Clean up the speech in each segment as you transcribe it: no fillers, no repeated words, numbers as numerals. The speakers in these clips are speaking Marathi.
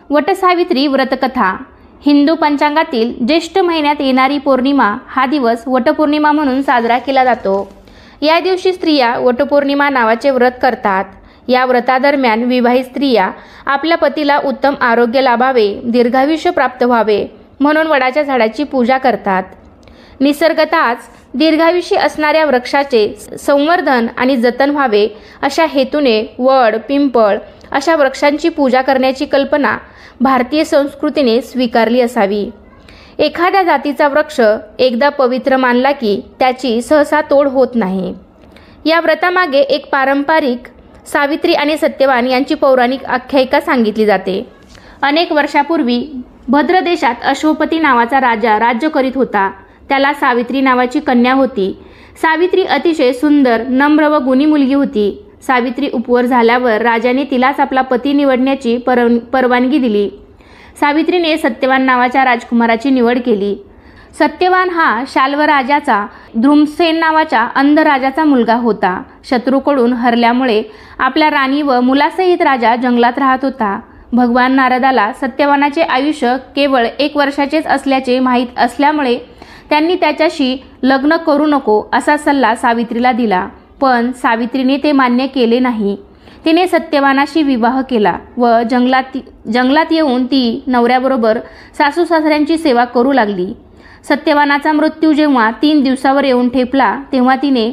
वटसावित्री व्रतकथा. हिंदू पंचांगातील ज्येष्ठ महिन्यात येणारी पौर्णिमा हा दिवस वटपौर्णिमा म्हणून साजरा केला जातो. या दिवशी स्त्रिया वटपौर्णिमा नावाचे व्रत करतात. या व्रतादरम्यान विवाहित स्त्रिया आपल्या पतीला उत्तम आरोग्य लाभावे, दीर्घायुष्य प्राप्त व्हावे म्हणून वडाच्या झाडाची पूजा करतात. निसर्गतःच दीर्घायुषी असणाऱ्या वृक्षाचे संवर्धन आणि जतन व्हावे अशा हेतूने वड, पिंपळ अशा वृक्षांची पूजा करण्याची कल्पना भारतीय संस्कृतीने स्वीकारली असावी. एखाद्या जातीचा वृक्ष एकदा पवित्र मानला की त्याची सहसा तोड होत नाही. या व्रतामागे एक पारंपरिक सावित्री आणि सत्यवान यांची पौराणिक आख्यायिका सांगितली जाते. अनेक वर्षापूर्वी भद्र देशात अश्वपती नावाचा राजा राज्य करीत होता. त्याला सावित्री नावाची कन्या होती. सावित्री अतिशय सुंदर, नम्र व गुणी मुलगी होती. सावित्री उपवर झाल्यावर राजाने तिलाच आपला पती निवडण्याची परवानगी दिली. सावित्रीने सत्यवान नावाच्या राजकुमाराची निवड केली. सत्यवान हा शाल्व राजाचा धृमसेन नावाच्या अंध राजाचा मुलगा होता. शत्रूकडून हरल्यामुळे आपल्या राणी व मुलासहित राजा जंगलात राहत होता. भगवान नारदाला सत्यवानाचे आयुष्य केवळ 1 वर्षाचेच असल्याचे माहीत असल्यामुळे त्यांनी त्याच्याशी लग्न करू नको असा सल्ला सावित्रीला दिला. पण सावित्रीने ते मान्य केले नाही. तिने सत्यवानाशी विवाह केला व जंगलात येऊन ती नवऱ्याबरोबर सासू सासऱ्यांची सेवा करू लागली. सत्यवानाचा मृत्यू जेव्हा 3 दिवसावर येऊन ठेपला तेव्हा तिने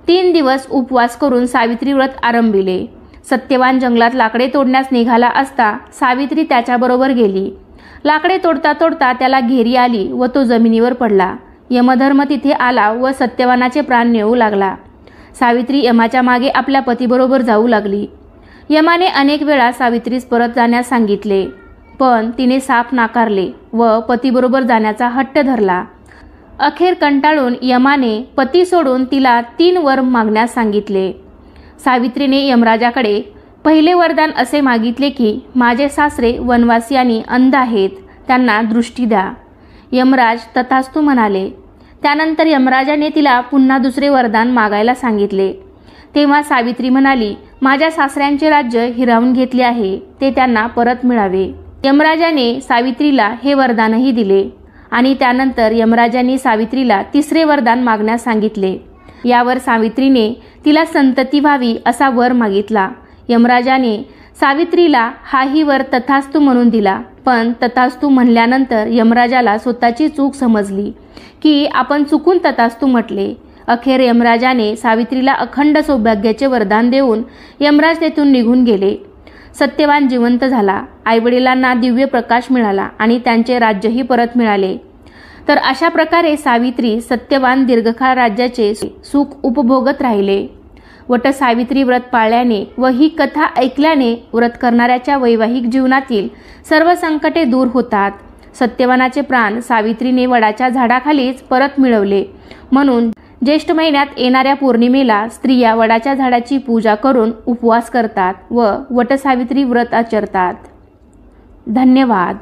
3 दिवस उपवास करून सावित्री व्रत आरंभिले. सत्यवान जंगलात लाकडे तोडण्यास निघाला असता सावित्री त्याच्याबरोबर गेली. लाकडे तोडता तोडता त्याला घेरी आली व तो जमिनीवर पडला. यमधर्म तिथे आला व सत्यवानाचे प्राण नेऊ लागला. सावित्री यमाच्या मागे आपल्या पतीबरोबर जाऊ लागली. यमाने अनेक वेळा सावित्रीस परत जाण्यास सांगितले, पण तिने साफ नाकारले व पतीबरोबर जाण्याचा हट्ट धरला. अखेर कंटाळून यमाने पती सोडून तिला 3 वर मागण्यास सांगितले. सावित्रीने यमराजाकडे पहिले वरदान असे मागितले की माझे सासरे वनवासी आणि अंध आहेत, त्यांना दृष्टी द्या. यमराज तथास्तु म्हणाले. त्यानंतर यमराजाने तिला पुन्हा दुसरे वरदान मागायला सांगितले. तेव्हा सावित्री म्हणाली, माझ्या सासऱ्यांचे राज्य हिरावून घेतले आहे, ते त्यांना परत मिळावे. यमराजाने सावित्रीला हे वरदानही दिले आणि त्यानंतर यमराजांनी सावित्रीला 3रे वरदान मागण्यास सांगितले. यावर सावित्रीने तिला संतती व्हावी असा वर मागितला. यमराजाने सावित्रीला हाही वर तथास्तु म्हणून दिला. पण तथास्तु म्हणल्यानंतर यमराजाला स्वतःची चूक समजली की आपण चुकून तथास्तु म्हटले. अखेर यमराजाने सावित्रीला अखंड सौभाग्याचे वरदान देऊन यमराज तेथून निघून गेले. सत्यवान जिवंत झाला. आईवडिलांना दिव्य प्रकाश मिळाला आणि त्यांचे राज्यही परत मिळाले. तर अशा प्रकारे सावित्री सत्यवान दीर्घकाळ राज्याचे सुख उपभोगत राहिले. वटसावित्री व्रत पाळल्याने व ही कथा ऐकल्याने व्रत करणाऱ्याच्या वैवाहिक जीवनातील सर्व संकटे दूर होतात. सत्यवानाचे प्राण सावित्रीने वडाच्या झाडाखालीच परत मिळवले. म्हणून ज्येष्ठ महिन्यात येणाऱ्या पौर्णिमेला स्त्रिया वडाच्या झाडाची पूजा करून उपवास करतात व वटसावित्री व्रत आचरतात. धन्यवाद.